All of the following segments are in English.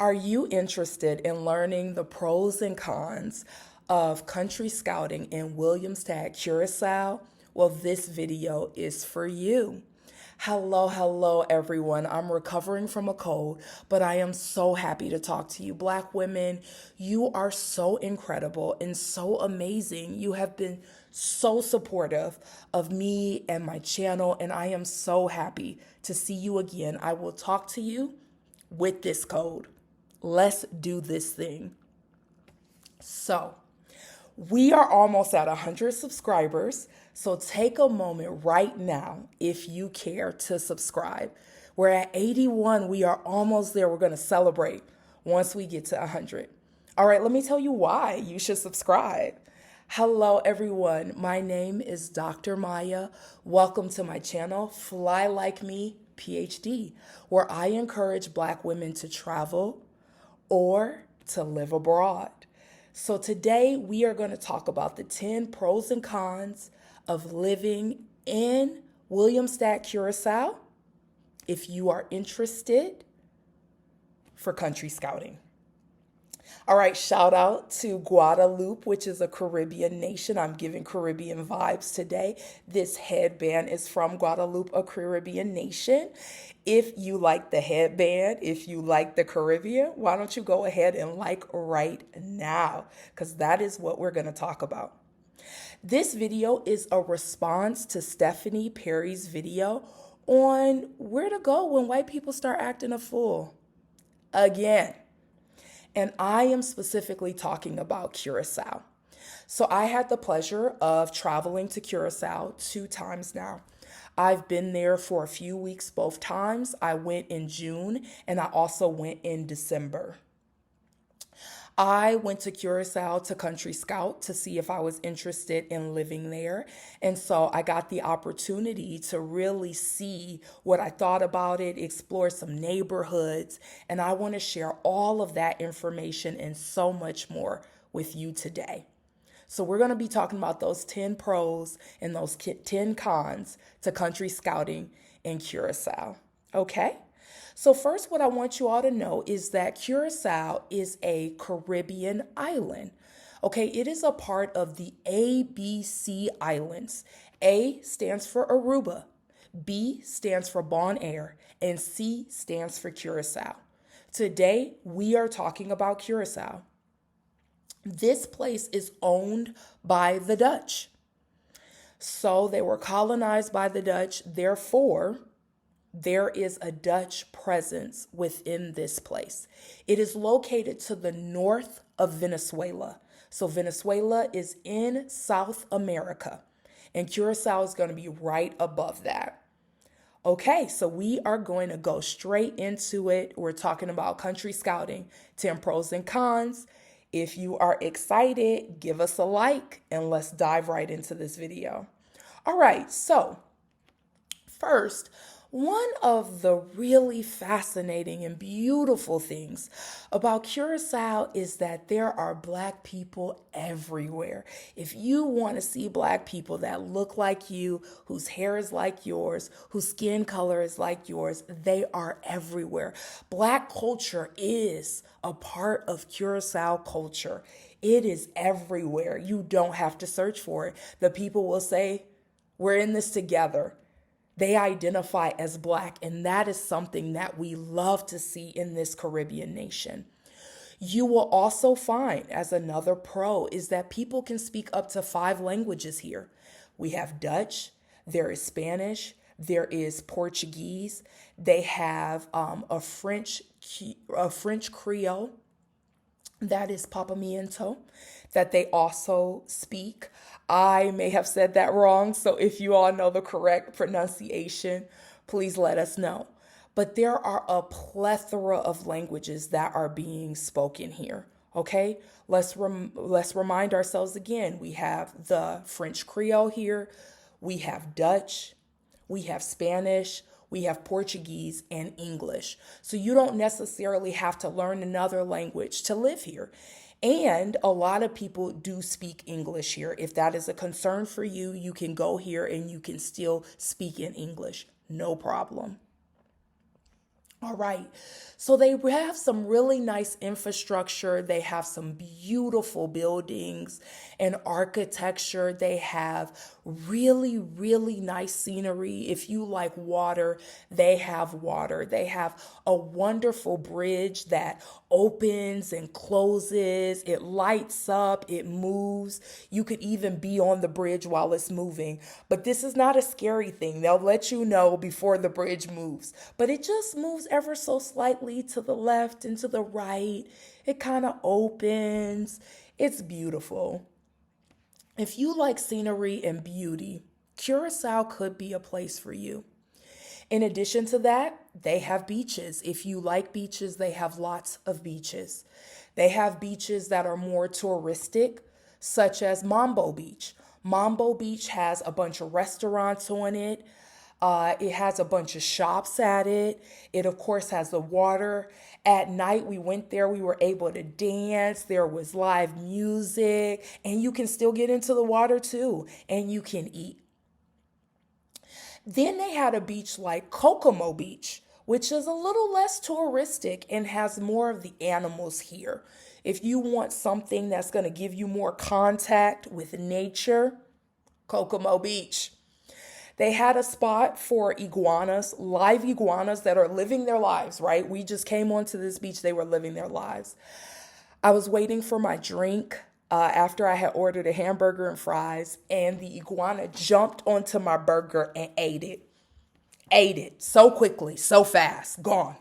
Are you interested in learning the pros and cons of country scouting in Williamstad, Curacao? Well, this video is for you. Hello, everyone. I'm recovering from a cold, but I am so happy to talk to you. Black women, you are so incredible and so amazing. You have been so supportive of me and my channel, and I am so happy to see you again. I will talk to you with this code. Let's do this thing. So, we are almost at 100 subscribers. So take a moment right now if you care to subscribe. We're at 81. We are almost there. We're going to celebrate once we get to 100. All right, let me tell you why you should subscribe. Hello, everyone. My name is Dr. Maya. Welcome to my channel, Fly Like Me, PhD, where I encourage Black women to travel or to live abroad. So today we are going to talk about the 10 pros and cons of living in Williamstad, Curacao, if you are interested for country scouting. All right, shout out to Guadeloupe, which is a Caribbean nation. I'm giving Caribbean vibes today. This headband is from Guadeloupe, a Caribbean nation. If you like the headband, if you like the Caribbean, why don't you go ahead and like right now? Because that is what we're going to talk about. This video is a response to Stephanie Perry's video on where to go when white people start acting a fool. Again. And I am specifically talking about Curacao. So I had the pleasure of traveling to Curacao 2 times now. I've been there for a few weeks both times. I went in June and I also went in December. I went to Curacao to Country Scout to see if I was interested in living there. And so I got the opportunity to really see what I thought about it, explore some neighborhoods, and I want to share all of that information and so much more with you today. So we're going to be talking about those 10 pros and those 10 cons to country scouting in Curacao. Okay? So first, what I want you all to know is that Curacao is a Caribbean island. Okay, it is a part of the ABC Islands. A stands for Aruba, B stands for Bonaire, and C stands for Curacao. Today, we are talking about Curacao. This place is owned by the Dutch. So they were colonized by the Dutch, therefore, there is a Dutch presence within this place. It is located to the north of Venezuela. So Venezuela is in South America, and Curacao is going to be right above that. Okay, so we are going to go straight into it. We're talking about country scouting, 10 pros and cons. If you are excited, give us a like and let's dive right into this video. All right, so first, one of the really fascinating and beautiful things about Curacao is that there are Black people everywhere. If you want to see Black people that look like you, whose hair is like yours, whose skin color is like yours, they are everywhere. Black culture is a part of Curacao culture. It is everywhere. You don't have to search for it. The people will say, "We're in this together." They identify as Black, and that is something that we love to see in this Caribbean nation. You will also find, as another pro, is that people can speak up to 5 languages here. We have Dutch, there is Spanish, there is Portuguese, they have a French Creole, that is Papamiento, that they also speak. I may have said that wrong, so if you all know the correct pronunciation, please let us know. But there are a plethora of languages that are being spoken here, okay? Let's remind ourselves again. We have the French Creole here, we have Dutch, we have Spanish, we have Portuguese and English. So you don't necessarily have to learn another language to live here. And a lot of people do speak English here. If that is a concern for you, you can go here and you can still speak in English. No problem. All right. So they have some really nice infrastructure. They have some beautiful buildings and architecture. They have really, really nice scenery. If you like water, they have water. They have a wonderful bridge that opens and closes. It lights up, it moves. You could even be on the bridge while it's moving. But this is not a scary thing. They'll let you know before the bridge moves. But it just moves ever so slightly to the left and to the right. It kind of opens. It's beautiful. If you like scenery and beauty, Curacao could be a place for you. In addition to that, they have beaches. If you like beaches, they have lots of beaches. They have beaches that are more touristic, such as Mambo Beach. Mambo Beach has a bunch of restaurants on it. It has a bunch of shops at it. It, of course, has the water. At night, we went there. We were able to dance. There was live music. And you can still get into the water, too. And you can eat. Then they had a beach like Kokomo Beach, which is a little less touristic and has more of the animals here. If you want something that's going to give you more contact with nature, Kokomo Beach. They had a spot for iguanas, live iguanas that are living their lives, right? We just came onto this beach. They were living their lives. I was waiting for my drink after I had ordered a hamburger and fries, and the iguana jumped onto my burger and ate it. Ate it so quickly, so fast, gone.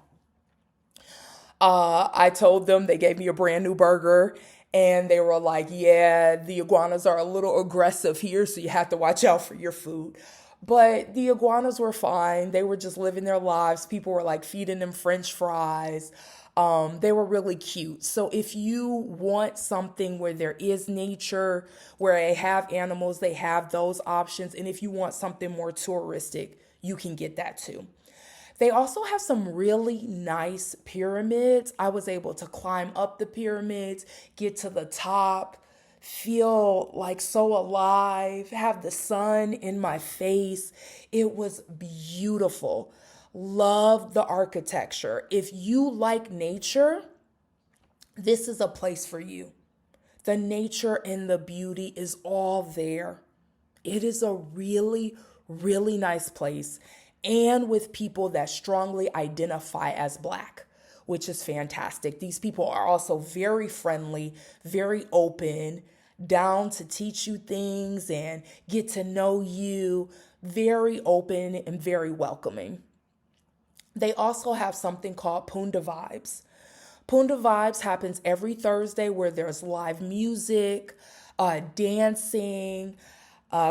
I told them, they gave me a brand new burger, and they were like, yeah, the iguanas are a little aggressive here, so you have to watch out for your food. But the iguanas were fine. They were just living their lives. People were like feeding them French fries. They were really cute. So if you want something where there is nature, where they have animals, they have those options. And if you want something more touristic, you can get that too. They also have some really nice pyramids. I was able to climb up the pyramids, get to the top, feel like so alive, have the sun in my face. It was beautiful. Love the architecture. If you like nature, this is a place for you. The nature and the beauty is all there. It is a really, really nice place, and with people that strongly identify as Black, which is fantastic. These people are also very friendly, very open, down to teach you things and get to know you, very open and very welcoming. They also have something called Punda Vibes. Punda Vibes happens every Thursday where there's live music, dancing,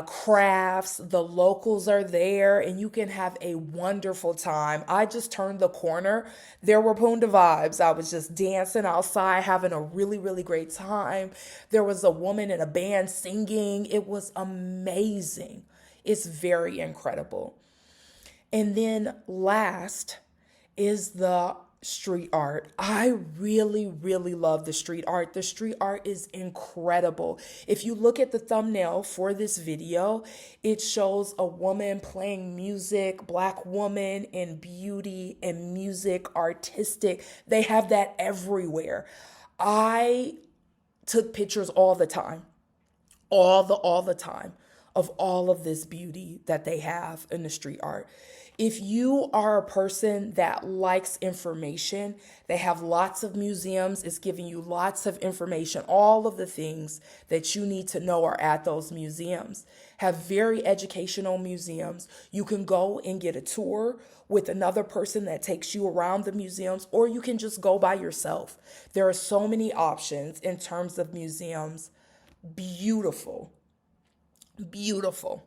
crafts. The locals are there and you can have a wonderful time. I just turned the corner. There were Punda Vibes. I was just dancing outside, having a really, really great time. There was a woman in a band singing. It was amazing. It's very incredible. And then last is the street art. I really, really love the street art. The street art is incredible. If you look at the thumbnail for this video, it shows a woman playing music, Black woman in beauty and music, artistic. They have that everywhere. I took pictures all the time, all the time of all of this beauty that they have in the street art. If you are a person that likes information, they have lots of museums. It's giving you lots of information. All of the things that you need to know are at those museums. Have very educational museums. You can go and get a tour with another person that takes you around the museums, or you can just go by yourself. There are so many options in terms of museums. Beautiful. Beautiful.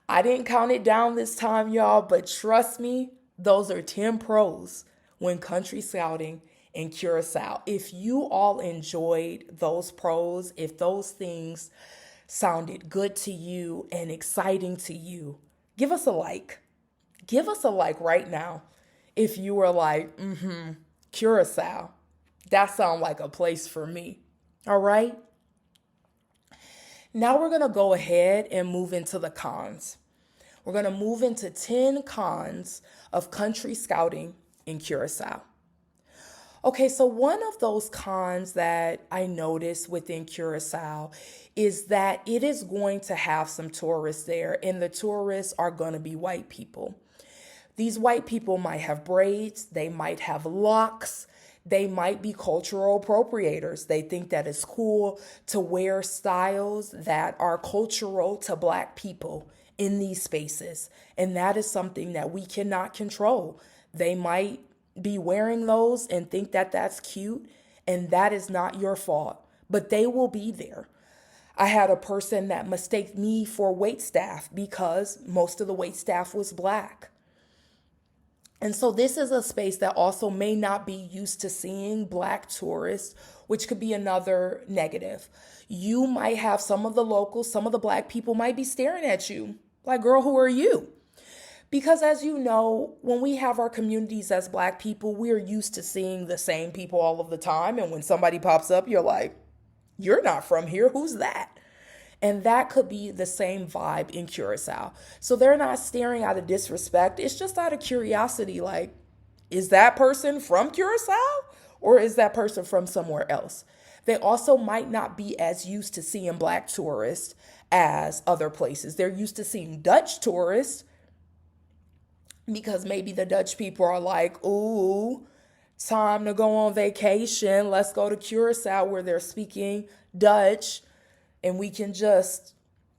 I didn't count it down this time, y'all, but trust me, those are 10 pros when country scouting in Curacao. If you all enjoyed those pros, if those things sounded good to you and exciting to you, give us a like. Give us a like right now. If you were like, Curacao, that sounds like a place for me. All right? Now we're going to go ahead and move into the cons. We're going to move into 10 cons of country scouting in Curacao. Okay, so one of those cons that I noticed within Curacao is that it is going to have some tourists there, and the tourists are going to be white people. These white people might have braids, they might have locks, they might be cultural appropriators. They think that it's cool to wear styles that are cultural to Black people in these spaces. And that is something that we cannot control. They might be wearing those and think that that's cute, and that is not your fault, but they will be there. I had a person that mistaked me for wait staff because most of the wait staff was Black. And so this is a space that also may not be used to seeing Black tourists, which could be another negative. You might have some of the locals, some of the Black people might be staring at you like, girl, who are you? Because as you know, when we have our communities as Black people, we're used to seeing the same people all of the time. And when somebody pops up, you're like, you're not from here. Who's that? And that could be the same vibe in Curacao. So they're not staring out of disrespect. It's just out of curiosity. Like, is that person from Curacao or is that person from somewhere else? They also might not be as used to seeing Black tourists as other places. They're used to seeing Dutch tourists because maybe the Dutch people are like, ooh, time to go on vacation. Let's go to Curacao where they're speaking Dutch and we can just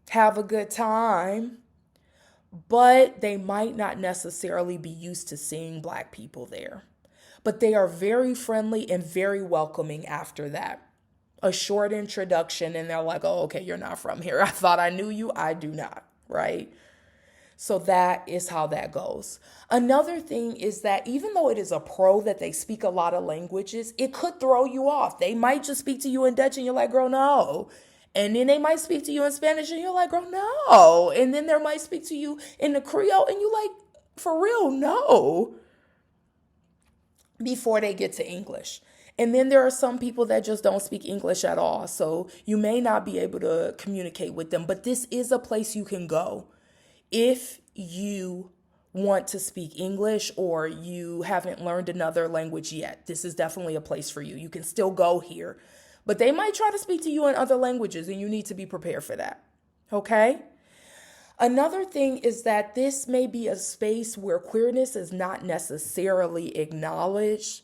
have a good time. But they might not necessarily be used to seeing Black people there. But they are very friendly and very welcoming after that. A short introduction and they're like, oh, okay, you're not from here. I thought I knew you. I do not, right? So that is how that goes. Another thing is that even though it is a pro that they speak a lot of languages, it could throw you off. They might just speak to you in Dutch and you're like, girl, no. And then they might speak to you in Spanish and you're like, girl, no. And then they might speak to you in the Creole and you're like, for real, no. Before they get to English. And then there are some people that just don't speak English at all. So you may not be able to communicate with them. But this is a place you can go if you want to speak English or you haven't learned another language yet. This is definitely a place for you. You can still go here. But they might try to speak to you in other languages and you need to be prepared for that. Okay? Another thing is that this may be a space where queerness is not necessarily acknowledged.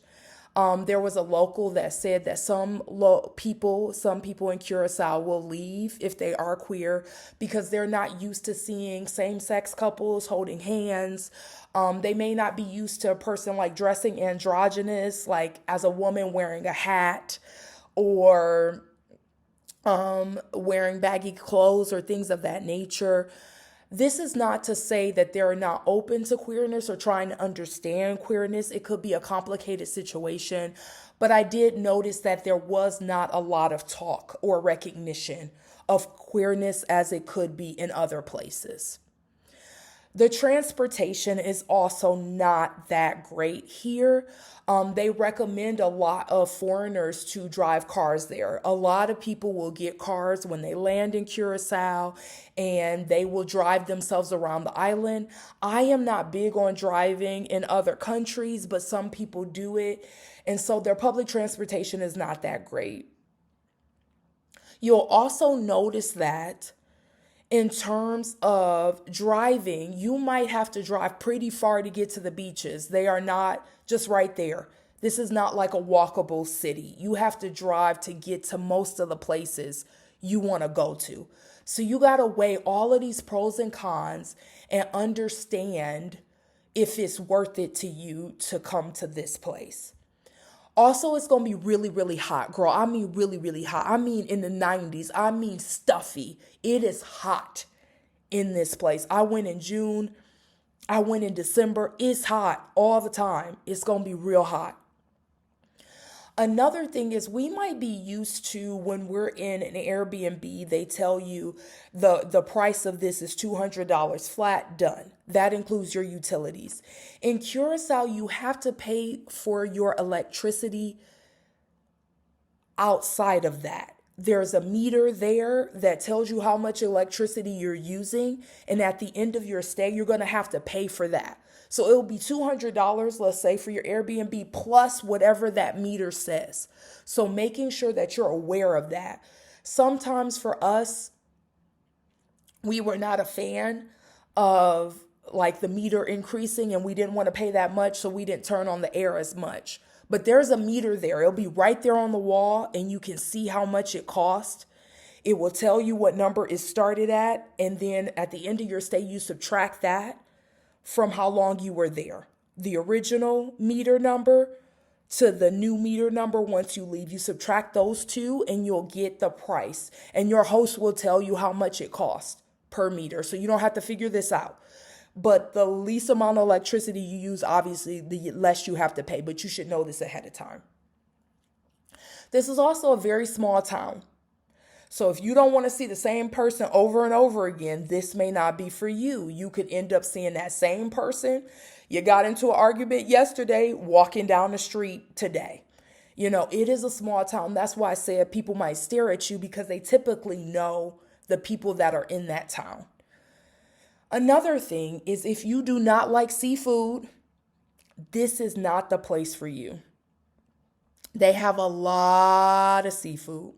There was a local that said that some people in Curacao will leave if they are queer because they're not used to seeing same-sex couples holding hands. They may not be used to a person like dressing androgynous, like as a woman wearing a hat or wearing baggy clothes or things of that nature. This is not to say that they're not open to queerness or trying to understand queerness. It could be a complicated situation, but I did notice that there was not a lot of talk or recognition of queerness as it could be in other places. The transportation is also not that great here. They recommend a lot of foreigners to drive cars there. A lot of people will get cars when they land in Curacao and they will drive themselves around the island. I am not big on driving in other countries, but some people do it. And so their public transportation is not that great. You'll also notice that in terms of driving, you might have to drive pretty far to get to the beaches. They are not just right there. This is not like a walkable city. You have to drive to get to most of the places you want to go to. So you got to weigh all of these pros and cons and understand if it's worth it to you to come to this place. Also, it's going to be really, really hot, girl. I mean, really, really hot. I mean, in the 90s. I mean, stuffy. It is hot in this place. I went in June. I went in December. It's hot all the time. It's going to be real hot. Another thing is we might be used to when we're in an Airbnb, they tell you the price of this is $200 flat, done. That includes your utilities. In Curacao, you have to pay for your electricity outside of that. There's a meter there that tells you how much electricity you're using. And at the end of your stay, you're going to have to pay for that. So it'll be $200, let's say, for your Airbnb plus whatever that meter says. So making sure that you're aware of that. Sometimes for us, we were not a fan of like the meter increasing and we didn't want to pay that much, so we didn't turn on the air as much. But there's a meter there. It'll be right there on the wall and you can see how much it cost. It will tell you what number it started at, and then at the end of your stay, you subtract that from how long you were there. The original meter number to the new meter number once you leave. You subtract those two and you'll get the price. And your host will tell you how much it costs per meter. So you don't have to figure this out. But the least amount of electricity you use, obviously, the less you have to pay. But you should know this ahead of time. This is also a very small town. So if you don't want to see the same person over and over again, this may not be for you. You could end up seeing that same person you got into an argument yesterday, walking down the street today. You know, it is a small town. That's why I said people might stare at you because they typically know the people that are in that town. Another thing is if you do not like seafood, this is not the place for you. They have a lot of seafood.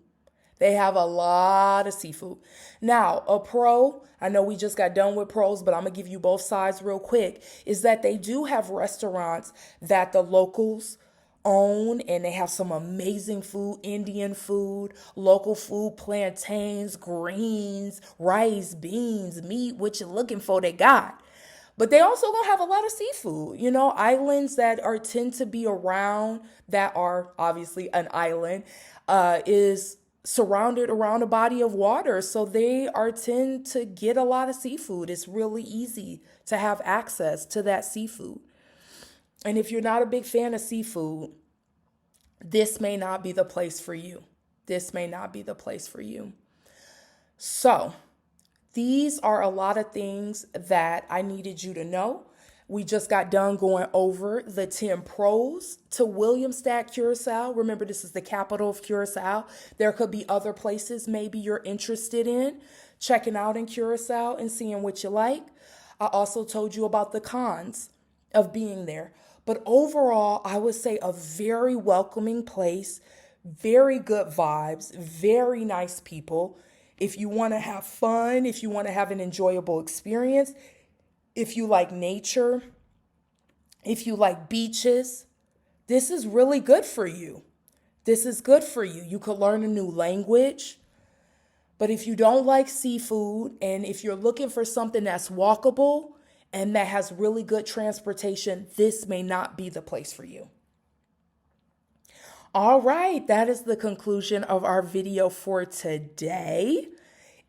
Now, a pro, I know we just got done with pros, but I'm going to give you both sides real quick, is that they do have restaurants that the locals own, and they have some amazing food, Indian food, local food, plantains, greens, rice, beans, meat, what you're looking for, they got. But they also gonna have a lot of seafood, you know, islands that tend to be around, that are obviously an island, is surrounded around a body of water. So they tend to get a lot of seafood. It's really easy to have access to that seafood. And if you're not a big fan of seafood, this may not be the place for you. So these are a lot of things that I needed you to know. We just got done going over the 10 pros to Williamstadt, Curacao. Remember, this is the capital of Curacao. There could be other places maybe you're interested in checking out in Curacao and seeing what you like. I also told you about the cons of being there. But overall, I would say a very welcoming place, very good vibes, very nice people. If you want to have fun, if you want to have an enjoyable experience, if you like nature, if you like beaches, this is really good for you. You could learn a new language. But if you don't like seafood, and if you're looking for something that's walkable and that has really good transportation, this may not be the place for you. All right, that is the conclusion of our video for today.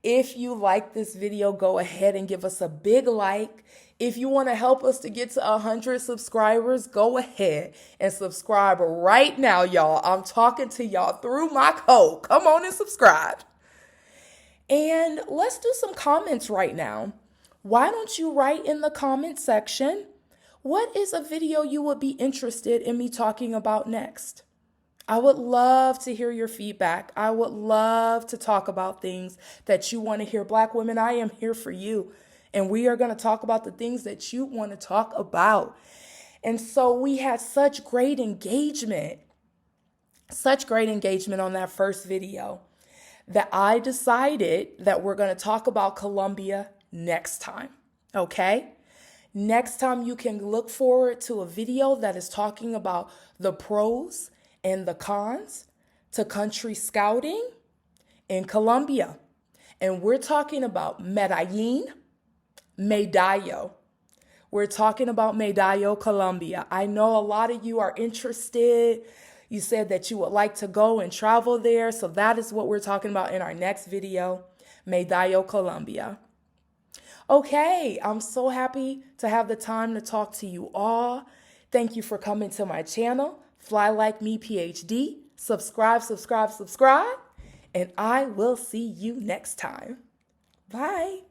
If you like this video, go ahead and give us a big like. If you want to help us to get to 100 subscribers, go ahead and subscribe right now, y'all. I'm talking to y'all through my code. Come on and subscribe. And let's do some comments right now. Why don't you write in the comment section, what is a video you would be interested in me talking about next? I would love to hear your feedback. I would love to talk about things that you want to hear. Black women, I am here for you. And we are going to talk about the things that you want to talk about. And so we had such great engagement on that first video that I decided that we're going to talk about Colombia next time. Okay? Next time you can look forward to a video that is talking about the pros and the cons to country scouting in Colombia. And we're talking about Medellin, Medallo. We're talking about Medallo, Colombia. I know a lot of you are interested. You said that you would like to go and travel there. So that is what we're talking about in our next video, Medallo, Colombia. Okay, I'm so happy to have the time to talk to you all. Thank you for coming to my channel, Fly Like Me PhD. Subscribe, and I will see you next time. Bye.